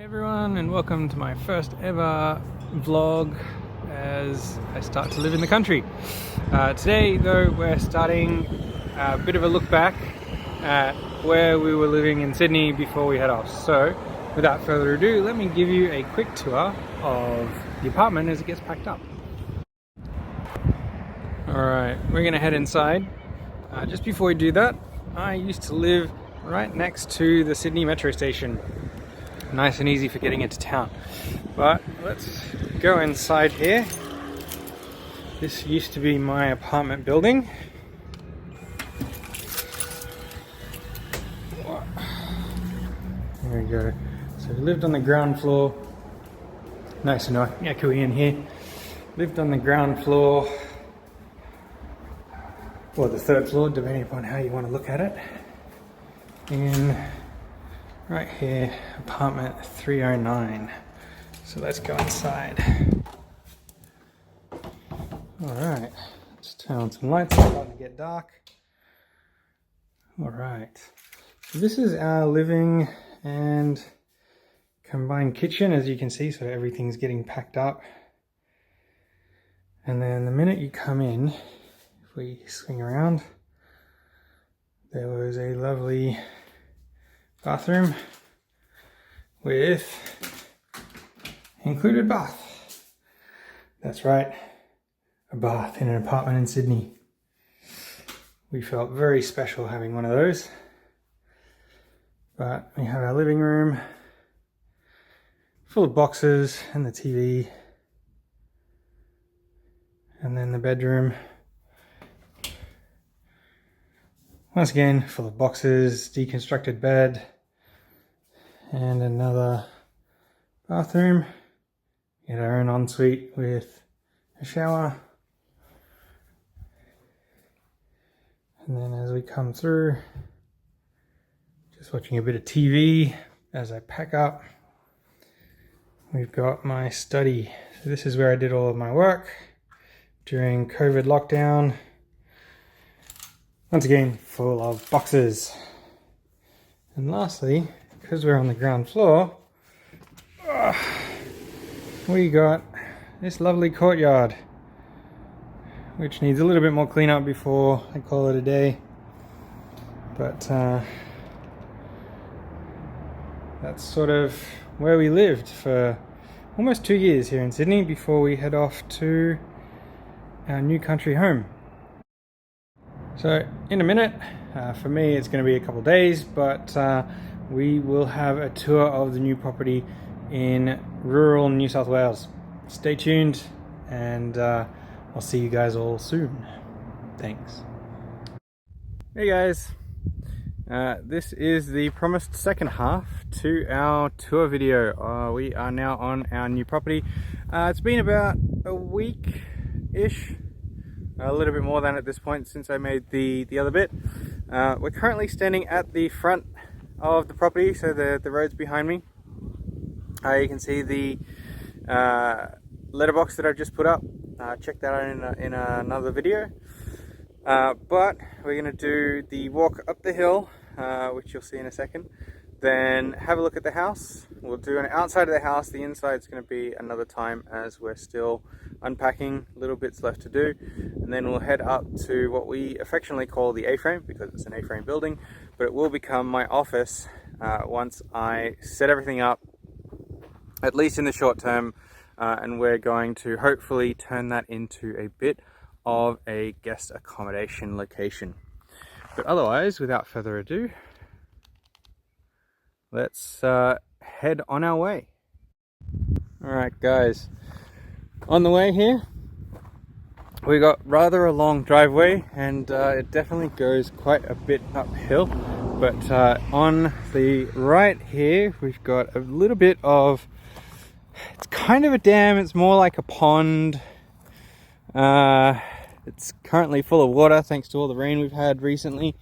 Everyone, and welcome to my first ever vlog as I start to live in the country. Today though we're starting a bit of a look back at where we were living in Sydney before we head off. So without further ado, let me give you a quick tour of the apartment as it gets packed up. Alright, we're gonna head inside. Just before we do that, I used to live right next to the Sydney metro station. Nice and easy for getting into town. But let's go inside here. This used to be my apartment building. There we go. So we lived on the ground floor. Nice and echoey in here. Lived on the ground floor, or the third floor, depending upon how you want to look at it. In right here, apartment 309. So let's go inside. Alright, let's turn on some lights. It's starting to get dark. Alright, so this is our living and combined kitchen, as you can see, so everything's getting packed up. And then the minute you come in, if we swing around, there was a lovely bathroom with included bath. That's right, a bath in an apartment in Sydney. We felt very special having one of those. But we have our living room full of boxes and the TV, and then the bedroom, once again full of boxes, deconstructed bed, and another bathroom. Get our own ensuite with a shower. And then as we come through, just watching a bit of TV as I pack up, we've got my study. So this is where I did all of my work during COVID lockdown. Once again, full of boxes. And lastly, because we're on the ground floor, we got this lovely courtyard, which needs a little bit more cleanup before I call it a day. But that's sort of where we lived for almost 2 years here in Sydney before we head off to our new country home. So in a minute, for me it's going to be a couple days, but we will have a tour of the new property in rural New South Wales. Stay tuned, and I'll see you guys all soon. Thanks. Hey guys, this is the promised second half to our tour video. We are now on our new property. It's been about a week-ish, a little bit more than at this point since I made the other bit. We're currently standing at the front of the property, so the road's behind me. You can see the letterbox that I've just put up. Check that out in another video. But we're going to do the walk up the hill, which you'll see in a second. Then have a look at the house. We'll do an outside of the house. The inside's going to be another time, as we're still unpacking, little bits left to do. And then we'll head up to what we affectionately call the A-frame, because it's an A-frame building, but it will become my office once I set everything up, at least in the short term, and we're going to hopefully turn that into a bit of a guest accommodation location. But otherwise, without further ado, let's head on our way. Alright guys, on the way here, we got rather a long driveway, and it definitely goes quite a bit uphill. But on the right here, we've got a little bit of, it's kind of a dam, it's more like a pond. It's currently full of water thanks to all the rain we've had recently.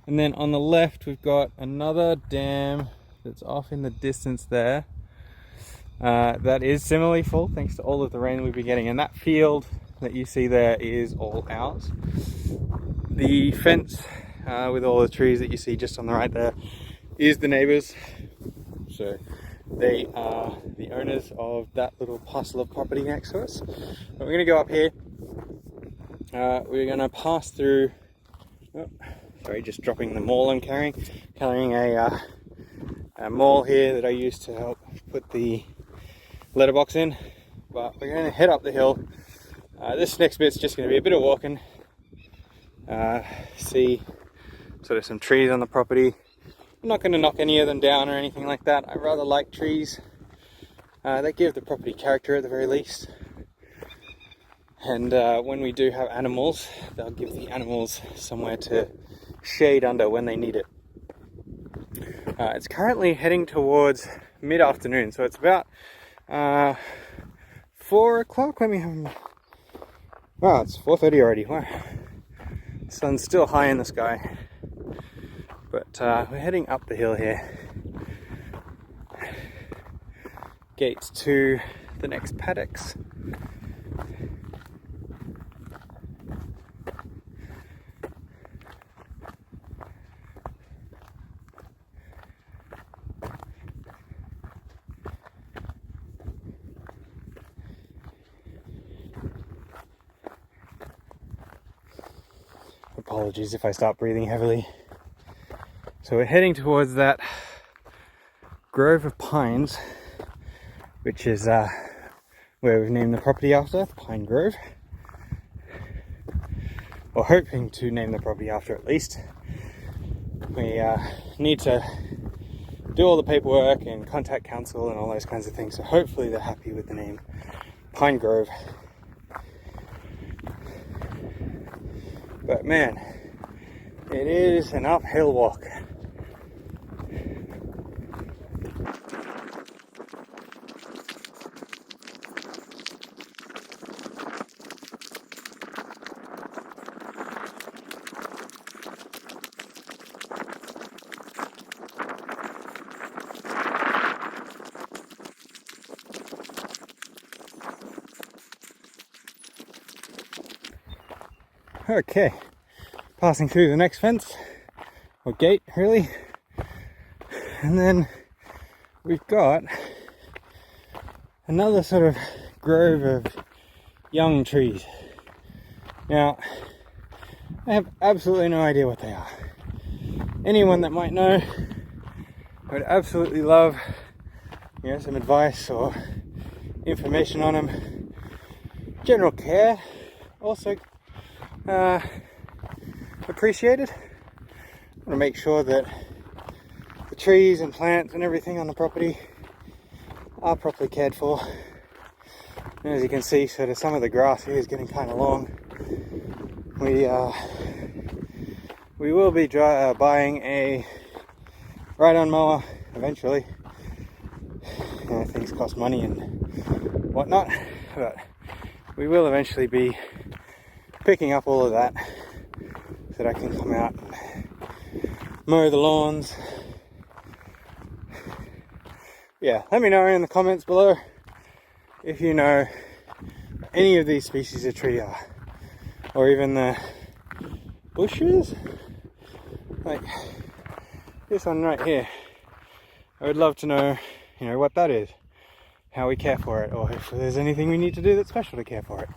And then on the left, we've got another dam that's off in the distance there. That is similarly full thanks to all of the rain we've been getting. And that field that you see there is all ours. The fence with all the trees that you see just on the right there is the neighbours. So They are the owners of that little parcel of property next to us. But we're going to go up here. We're going to pass through. Oh, sorry, just dropping the maul I'm carrying. Carrying a maul here that I used to help put the letterbox in. But we're going to head up the hill. This next bit's just going to be a bit of walking. See sort of some trees on the property. I'm not going to knock any of them down or anything like that. I rather like trees. They give the property character at the very least. And when we do have animals, they'll give the animals somewhere to shade under when they need it. It's currently heading towards mid-afternoon, so it's about 4 o'clock. Let me have... Wow, it's 4:30 already. Wow. The sun's still high in the sky. But we're heading up the hill here. Gates to the next paddocks. Apologies if I start breathing heavily. So we're heading towards that grove of pines, which is where we've named the property after, Pine Grove. Or hoping to name the property after, at least. We need to do all the paperwork and contact council and all those kinds of things, so hopefully they're happy with the name Pine Grove. But man, it is an uphill walk. Okay, passing through the next fence, or gate really, and then we've got another sort of grove of young trees. Now, I have absolutely no idea what they are. Anyone that might know, I would absolutely love, some advice or information on them. General care also appreciated. I want to make sure that the trees and plants and everything on the property are properly cared for. And as you can see, sort of some of the grass here is getting kind of long. We will be buying a ride-on mower eventually. Things cost money and whatnot, but we will eventually be picking up all of that so that I can come out and mow the lawns. Yeah, let me know in the comments below if you know any of these species of tree are, or even the bushes, like this one right here. I would love to know, what that is, how we care for it, or if there's anything we need to do that's special to care for it.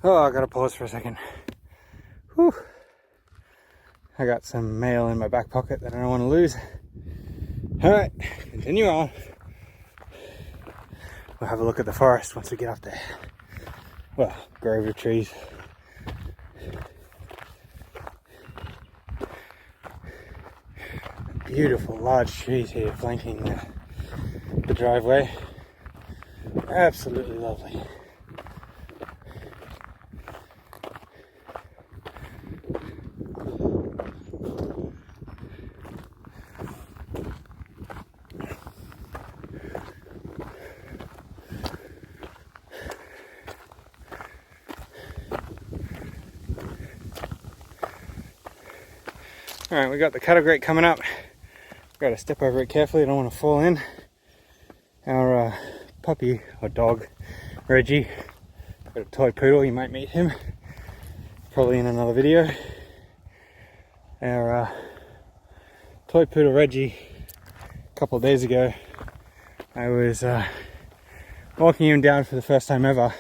Oh, I gotta pause for a second. Whew. I got some mail in my back pocket that I don't want to lose. Alright, continue on. We'll have a look at the forest once we get up there. Well, grove of trees. Beautiful large trees here flanking the driveway. Absolutely lovely. Alright, we got the cattle grate coming up. Got to step over it carefully, I don't want to fall in. Our puppy or dog, Reggie, got a toy poodle, you might meet him probably in another video. Our toy poodle Reggie, a couple of days ago, I was walking him down for the first time ever,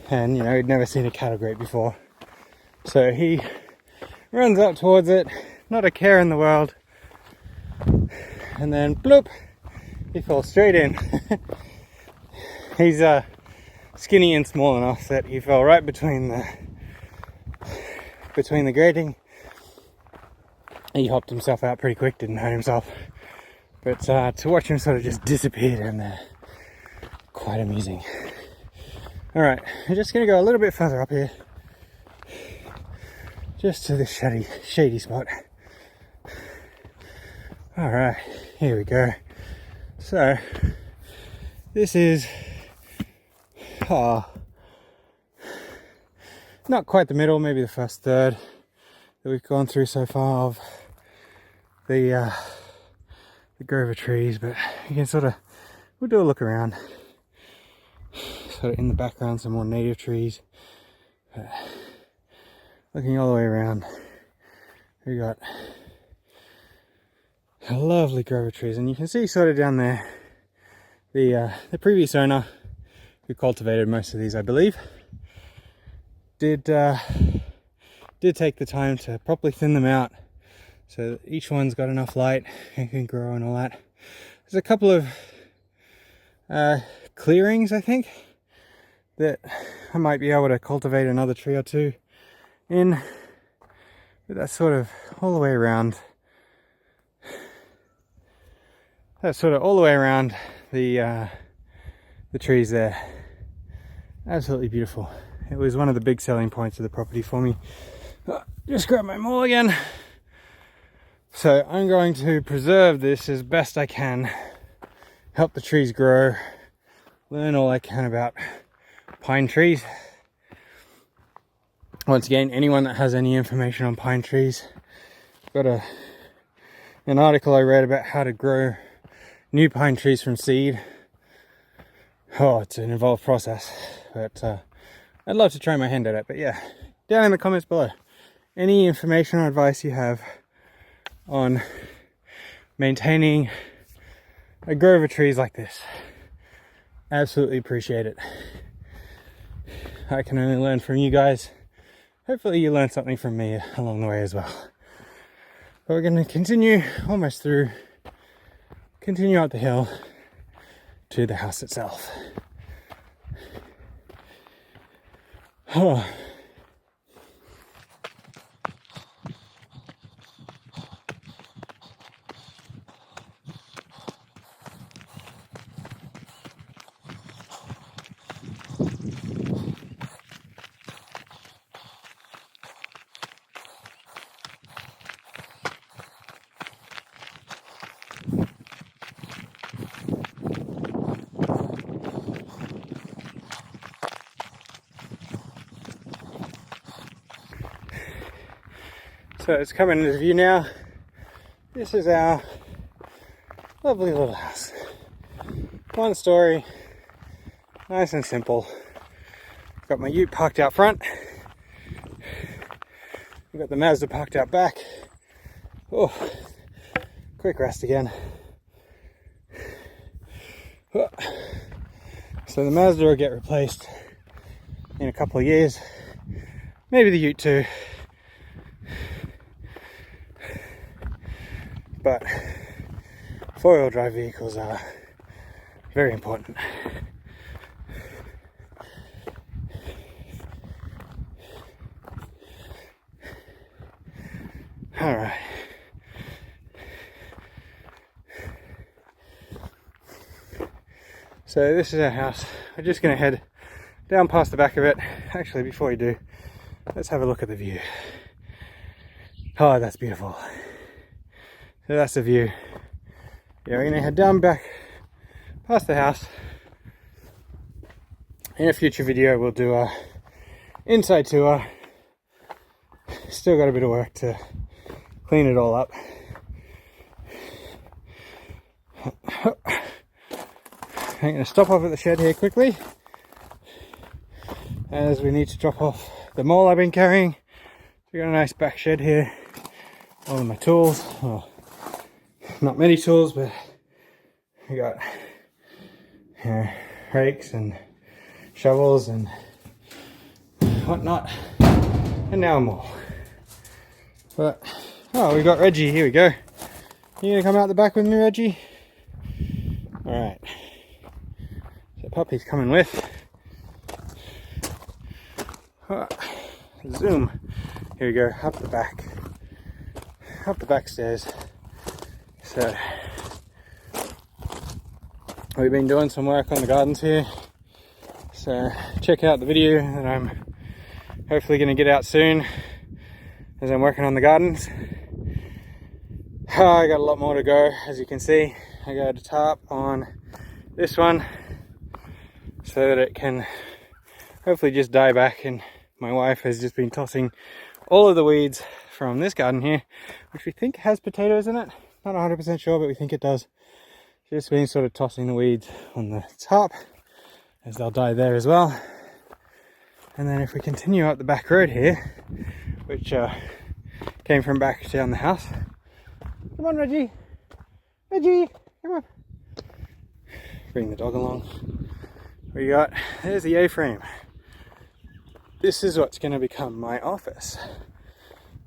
and you know, he'd never seen a cattle grate before, so he runs up towards it, not a care in the world, and then bloop, he falls straight in. He's skinny and small enough that he fell right between the grating. He hopped himself out pretty quick, didn't hurt himself, but to watch him sort of just disappear down there, quite amusing. Alright, we're just going to go a little bit further up here, just to this shady spot. Alright, here we go. So, this is not quite the middle, maybe the first third that we've gone through so far of the grove of trees, but you can sort of, we'll do a look around. So in the background some more native trees, looking all the way around, we got a lovely grove of trees, and you can see sort of down there the previous owner, who cultivated most of these, I believe, did take the time to properly thin them out so that each one's got enough light and can grow and all that. There's a couple of clearings, I think, that I might be able to cultivate another tree or two in, but that's sort of all the way around. That's sort of all the way around the trees there. Absolutely beautiful. It was one of the big selling points of the property for me. Just grab my maul again. So I'm going to preserve this as best I can, help the trees grow, learn all I can about pine trees. Once again, anyone that has any information on pine trees, I've got an article I read about how to grow new pine trees from seed. Oh, it's an involved process, but I'd love to try my hand at it. But yeah, down in the comments below, any information or advice you have on maintaining a grove of trees like this, absolutely appreciate it. I can only learn from you guys. Hopefully you learned something from me along the way as well. But we're going to continue almost through, continue up the hill to the house itself. Oh. So it's coming into view now. This is our lovely little house. One story, nice and simple. Got my ute parked out front. We've got the Mazda parked out back. Oh, quick rest again. So the Mazda will get replaced in a couple of years. Maybe the ute too. But four-wheel drive vehicles are very important. All right. So this is our house. We're just going to head down past the back of it. Actually, before we do, let's have a look at the view. Oh, that's beautiful. So that's the view. Yeah, we're going to head down back past the house. In a future video, we'll do a inside tour. Still got a bit of work to clean it all up. I'm going to stop off at the shed here quickly, as we need to drop off the mole I've been carrying. We got a nice back shed here. All of my tools, well, not many tools, but we got, you know, rakes and shovels and whatnot, and now more. But oh, we got Reggie. Here we go. You gonna come out the back with me, Reggie? All right. So puppy's coming with. Zoom. Here we go. Up the back stairs. So we've been doing some work on the gardens here. So check out the video that I'm hopefully going to get out soon as I'm working on the gardens. I got a lot more to go, as you can see. I got a tarp on this one so that it can hopefully just die back, and my wife has just been tossing all of the weeds from this garden here, which we think has potatoes in it. Not 100% sure, but we think it does. Just been sort of tossing the weeds on the top, as they'll die there as well. And then if we continue up the back road here, which came from back down the house. Come on, Reggie. Reggie, come on. Bring the dog along. There's the A-frame. This is what's going to become my office.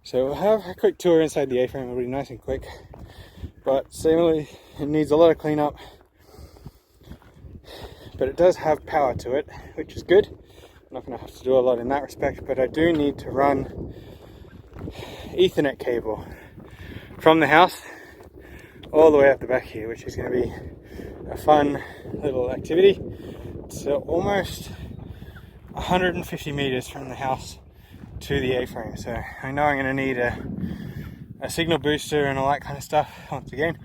So we'll have a quick tour inside the A-frame. It'll be nice and quick. But similarly, it needs a lot of cleanup. But it does have power to it, which is good. I'm not going to have to do a lot in that respect, but I do need to run Ethernet cable from the house all the way up the back here, which is going to be a fun little activity. So almost 150 meters from the house to the A-frame. So I know I'm going to need a signal booster and all that kind of stuff. Once again,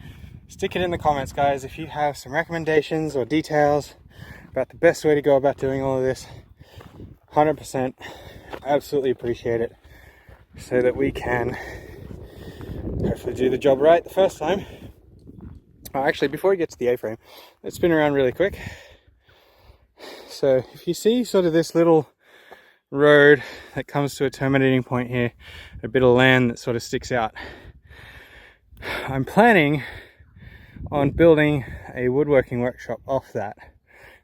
stick it in the comments, guys, if you have some recommendations or details about the best way to go about doing all of this. 100% absolutely appreciate it, so that we can hopefully do the job right the first time. Actually, before we get to the A-frame, let's spin around really quick. So if you see sort of this little road that comes to a terminating point here, a bit of land that sort of sticks out, I'm planning on building a woodworking workshop off that.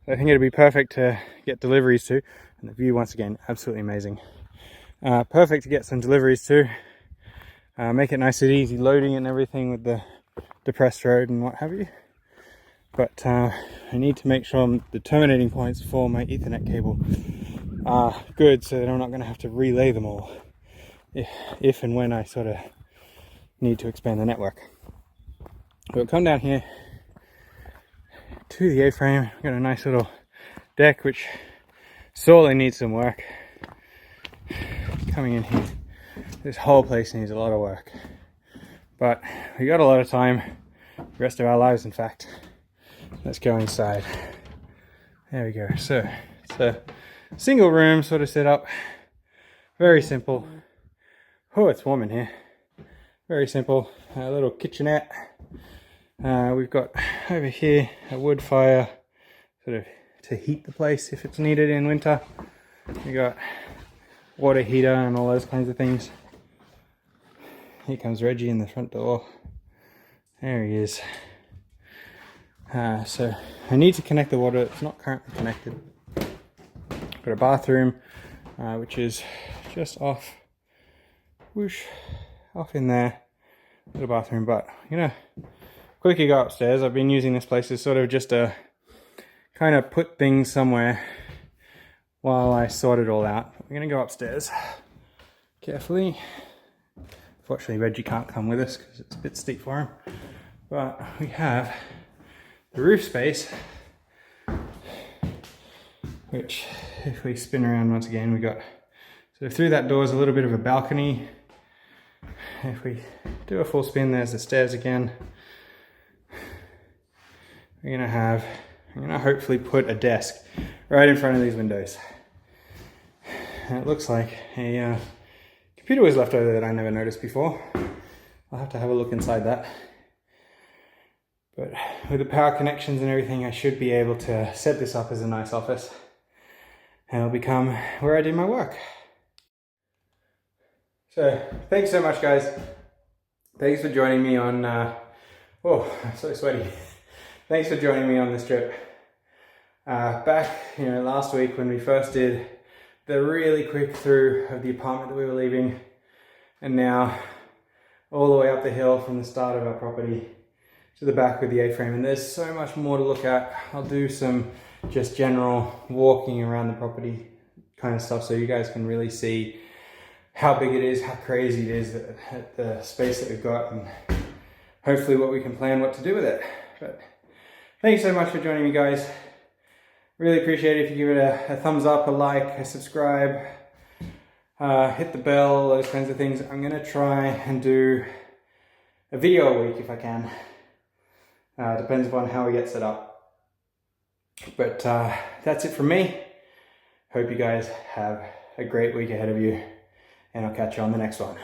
I think it'd be perfect to get deliveries to, and the view, once again, absolutely amazing. Perfect to get some deliveries to, make it nice and easy loading and everything with the depressed road and what have you. But I need to make sure the terminating points for my Ethernet cable are good, so that I'm not going to have to relay them all if and when I sort of need to expand the network. We'll come down here to the A-frame. We've got a nice little deck which sorely needs some work. Coming in here, this whole place needs a lot of work, but we got a lot of time, the rest of our lives in fact. Let's go inside. There we go. So it's a single room sort of setup, very simple. Oh, it's warm in here. Very simple. A little kitchenette. We've got over here a wood fire, sort of to heat the place if it's needed in winter. We got water heater and all those kinds of things. Here comes Reggie in the front door. There he is. So I need to connect the water. It's not currently connected. Got a bathroom, which is just off, whoosh, off in there. Little bathroom, but you know, quickly go upstairs. I've been using this place as sort of just a kind of put things somewhere while I sort it all out. We're gonna go upstairs carefully. Fortunately, Reggie can't come with us because it's a bit steep for him. But we have the roof space, which if we spin around once again, we got, so through that door is a little bit of a balcony. If we do a full spin, there's the stairs again. I'm gonna hopefully put a desk right in front of these windows. And it looks like a computer was left over that I never noticed before. I'll have to have a look inside that. But with the power connections and everything, I should be able to set this up as a nice office. And it'll become where I do my work. So, thanks so much, guys. Thanks for joining me on, oh, I'm so sweaty. Thanks for joining me on this trip. Back, last week when we first did the really quick through of the apartment that we were leaving, and now all the way up the hill from the start of our property to the back with the A-frame, and there's so much more to look at. I'll do some just general walking around the property kind of stuff so you guys can really see how big it is, how crazy it is, the space that we've got, and hopefully what we can plan what to do with it. But thanks so much for joining me, guys. Really appreciate it if you give it a thumbs up, a like, a subscribe, hit the bell, all those kinds of things. I'm gonna try and do a video a week if I can. Depends upon how we get set up. But that's it from me. Hope you guys have a great week ahead of you, and I'll catch you on the next one.